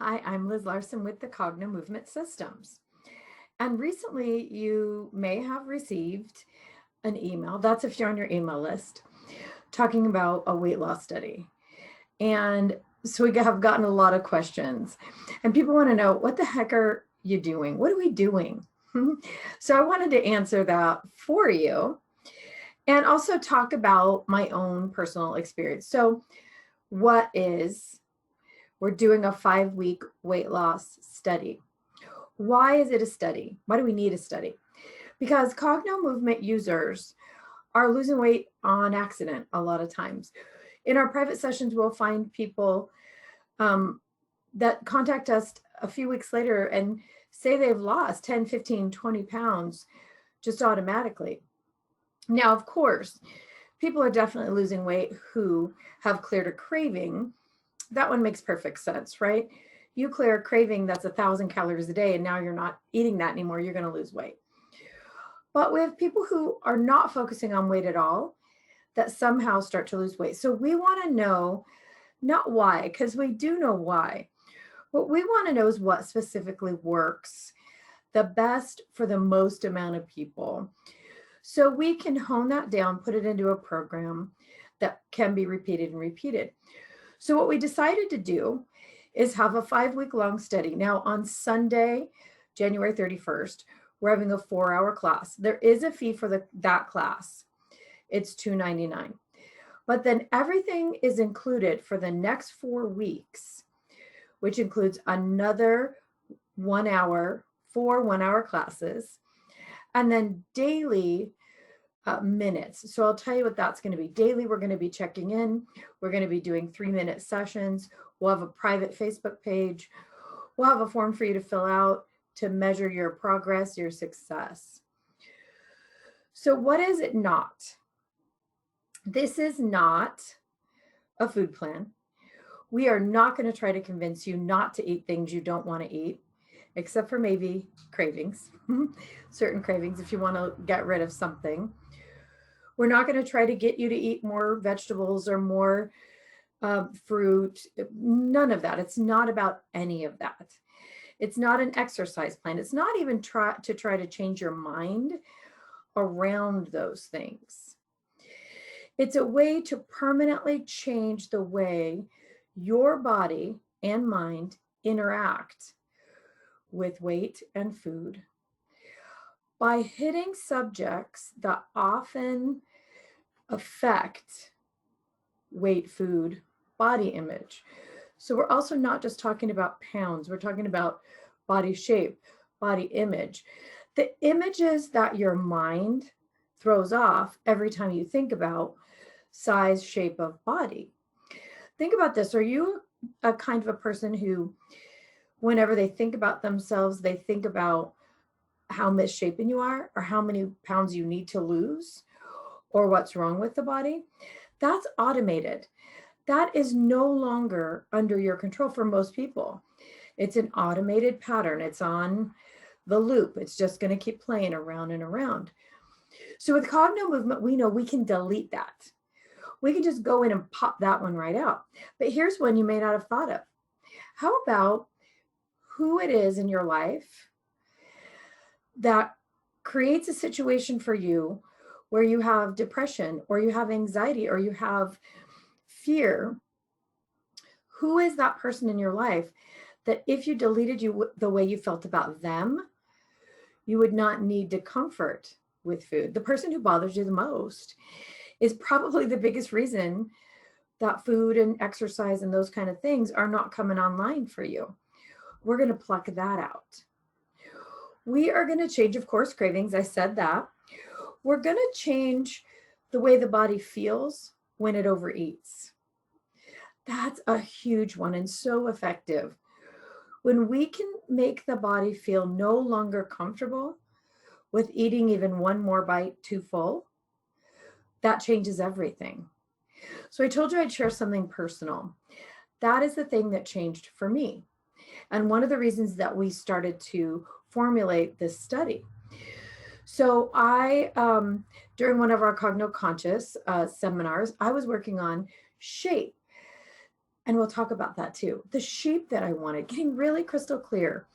Hi, I'm Liz Larson with the Cognomovement Systems. And recently you may have received an email, that's if you're on your email list, talking about a weight loss study. And so we have gotten a lot of questions. And people want to know, what the heck are you doing? What are we doing? So I wanted to answer that for you and also talk about my own personal experience. So, what is we're doing a 5-week weight loss study. Why is it a study? Why do we need a study? Because Cogno movement users are losing weight on accident a lot of times. In our private sessions, we'll find people that contact us a few weeks later and say they've lost 10, 15, 20 pounds just automatically. Now, of course, people are definitely losing weight who have cleared a craving. That one makes perfect sense, right? You clear a craving that's 1,000 calories a day, and now you're not eating that anymore, you're going to lose weight. But we have people who are not focusing on weight at all that somehow start to lose weight. So we want to know not why, because we do know why. What we want to know is what specifically works the best for the most amount of people. So we can hone that down, put it into a program that can be repeated and repeated. So what we decided to do is have a 5-week long study. Now on Sunday, January 31st, we're having a 4-hour class. There is a fee for that class. It's $2.99. But then everything is included for the next 4 weeks, which includes another 1 hour, 4 1-hour classes, and then daily minutes. So I'll tell you what that's going to be. Daily, we're going to be checking in. We're going to be doing 3-minute sessions. We'll have a private Facebook page. We'll have a form for you to fill out to measure your progress, your success. So what is it not? This is not a food plan. We are not going to try to convince you not to eat things you don't want to eat, except for maybe cravings, certain cravings if you want to get rid of something. We're not going to try to get you to eat more vegetables or more fruit, none of that. It's not about any of that. It's not an exercise plan. It's not even try to change your mind around those things. It's a way to permanently change the way your body and mind interact with weight and food by hitting subjects that often affect weight, food, body image. So we're also not just talking about pounds, we're talking about body shape, body image. The images that your mind throws off every time you think about size, shape of body. Think about this. Are you a kind of a person who, whenever they think about themselves, they think about how misshapen you are or how many pounds you need to lose or what's wrong with the body? That's automated. That is no longer under your control for most people. It's an automated pattern. It's on the loop. It's just going to keep playing around and around. So with Cogno movement, we know we can delete that. We can just go in and pop that one right out. But here's one you may not have thought of. How about who it is in your life that creates a situation for you where you have depression or you have anxiety or you have fear? Who is that person in your life that if you deleted you the way you felt about them, you would not need to comfort with food? The person who bothers you the most is probably the biggest reason that food and exercise and those kind of things are not coming online for you. We're going to pluck that out. We are going to change, of course, cravings. I said that. We're going to change the way the body feels when it overeats. That's a huge one and so effective. When we can make the body feel no longer comfortable with eating even one more bite too full, that changes everything. So I told you I'd share something personal. That is the thing that changed for me. And one of the reasons that we started to formulate this study. So I, during one of our Cogno Conscious seminars, I was working on shape. And we'll talk about that too. The shape that I wanted, getting really crystal clear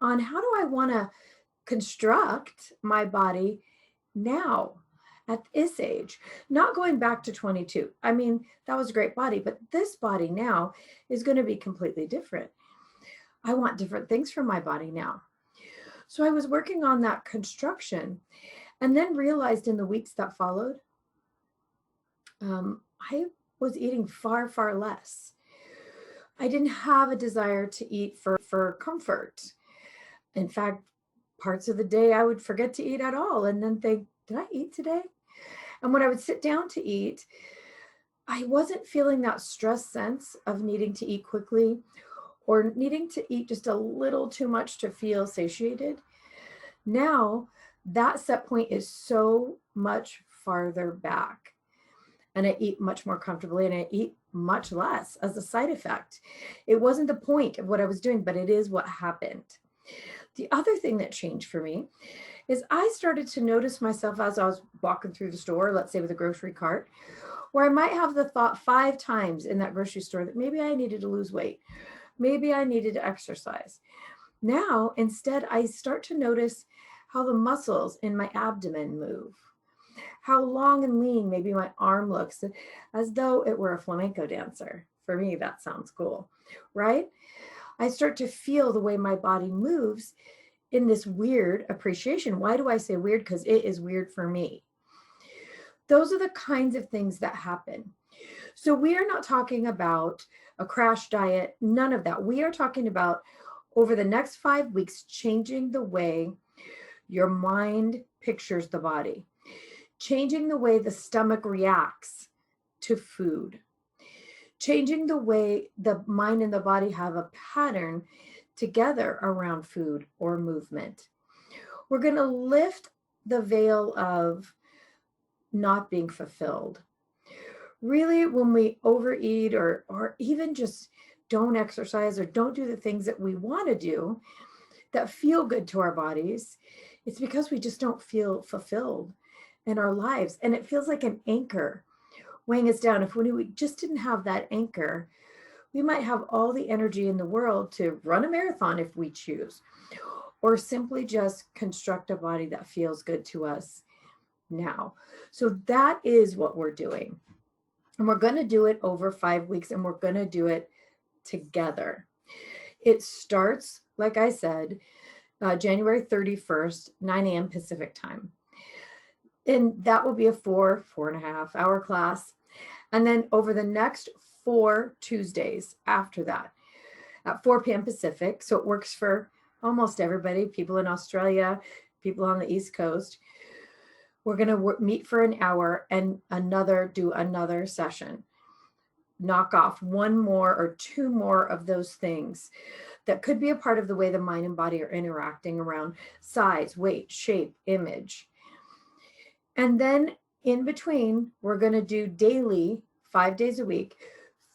on how do I want to construct my body now at this age, not going back to 22. I mean, that was a great body, but this body now is going to be completely different. I want different things from my body now. So I was working on that construction and then realized in the weeks that followed, I was eating far, far less. I didn't have a desire to eat for comfort. In fact, parts of the day I would forget to eat at all and then think, did I eat today? And when I would sit down to eat, I wasn't feeling that stress sense of needing to eat quickly or needing to eat just a little too much to feel satiated. Now, that set point is so much farther back. And I eat much more comfortably and I eat much less as a side effect. It wasn't the point of what I was doing, but it is what happened. The other thing that changed for me is I started to notice myself as I was walking through the store, let's say with a grocery cart, where I might have the thought 5 times in that grocery store that maybe I needed to lose weight. Maybe I needed to exercise. Now, instead, I start to notice how the muscles in my abdomen move, how long and lean maybe my arm looks, as though it were a flamenco dancer. For me, that sounds cool, right? I start to feel the way my body moves in this weird appreciation. Why do I say weird? Because it is weird for me. Those are the kinds of things that happen. So we are not talking about a crash diet, none of that. We are talking about over the next 5 weeks, changing the way your mind pictures the body, changing the way the stomach reacts to food, changing the way the mind and the body have a pattern together around food or movement. We're going to lift the veil of not being fulfilled. Really, when we overeat or even just don't exercise or don't do the things that we want to do that feel good to our bodies, it's because we just don't feel fulfilled in our lives. And it feels like an anchor weighing us down. If we just didn't have that anchor, we might have all the energy in the world to run a marathon if we choose, or simply just construct a body that feels good to us now. So that is what we're doing. And we're going to do it over 5 weeks, and we're going to do it together. It starts, like I said, January 31st, 9 a.m. Pacific time. And that will be a 4.5 hour class. And then over the next 4 Tuesdays after that, at 4 p.m. Pacific, so it works for almost everybody, people in Australia, people on the East Coast, we're going to meet for an hour and do another session. Knock off 1 more or 2 more of those things that could be a part of the way the mind and body are interacting around size, weight, shape, image. And then in between, we're going to do daily, 5 days a week,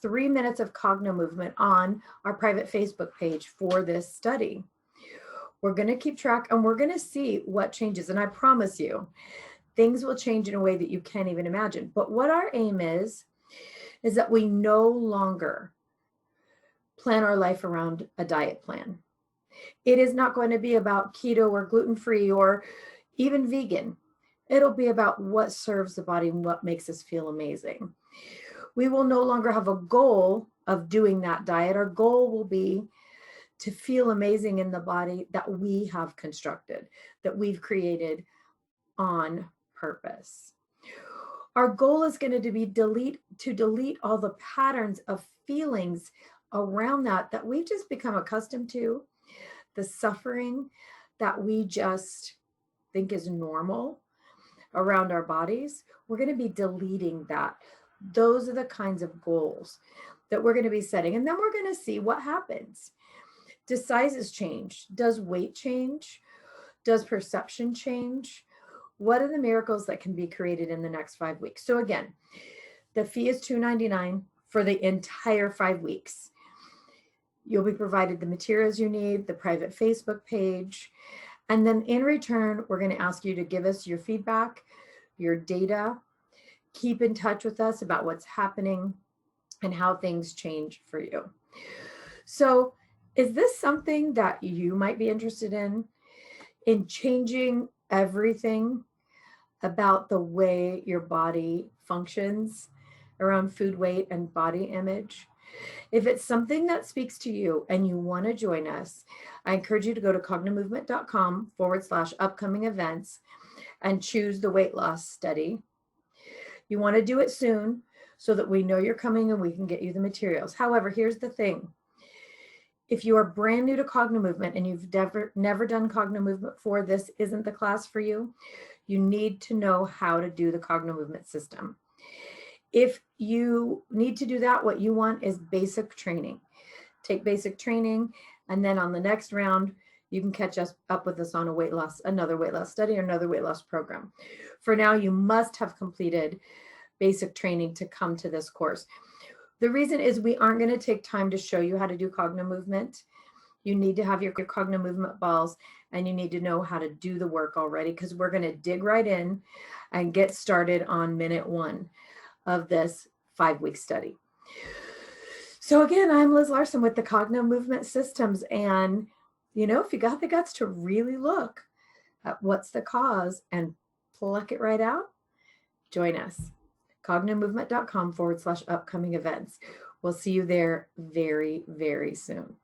3 minutes of Cogno movement on our private Facebook page for this study. We're going to keep track and we're going to see what changes. And I promise you, things will change in a way that you can't even imagine. But what our aim is that we no longer plan our life around a diet plan. It is not going to be about keto or gluten-free or even vegan. It'll be about what serves the body and what makes us feel amazing. We will no longer have a goal of doing that diet. Our goal will be to feel amazing in the body that we have constructed, that we've created on purpose. Our goal is going to be to delete all the patterns of feelings around that we've just become accustomed to, the suffering that we just think is normal around our bodies. We're going to be deleting that. Those are the kinds of goals that we're going to be setting. And then we're going to see what happens. Does sizes change? Does weight change? Does perception change? What are the miracles that can be created in the next 5 weeks? So again, the fee is $299 for the entire 5 weeks. You'll be provided the materials you need, the private Facebook page, and then in return, we're going to ask you to give us your feedback, your data, keep in touch with us about what's happening. and how things change for you. So, is this something that you might be interested in changing everything about the way your body functions around food weight and body image? If it's something that speaks to you and you want to join us, I encourage you to go to cognomovement.com/upcoming events and choose the weight loss study. You want to do it soon so that we know you're coming and we can get you the materials. However, here's the thing. If you are brand new to Cogno Movement and you've never done Cogno Movement before, this isn't the class for you. You need to know how to do the Cogno Movement system. If you need to do that, what you want is basic training. Take basic training, and then on the next round, you can catch us up with us on another weight loss study or another weight loss program. For now, you must have completed basic training to come to this course. The reason is we aren't going to take time to show you how to do Cogno Movement. You need to have your Cogno Movement balls, and you need to know how to do the work already, because we're going to dig right in and get started on minute 1 of this 5-week study. So again, I'm Liz Larson with the Cogno Movement Systems. And, if you got the guts to really look at what's the cause and pluck it right out, join us. Cognomovement.com/upcoming events. We'll see you there very, very soon.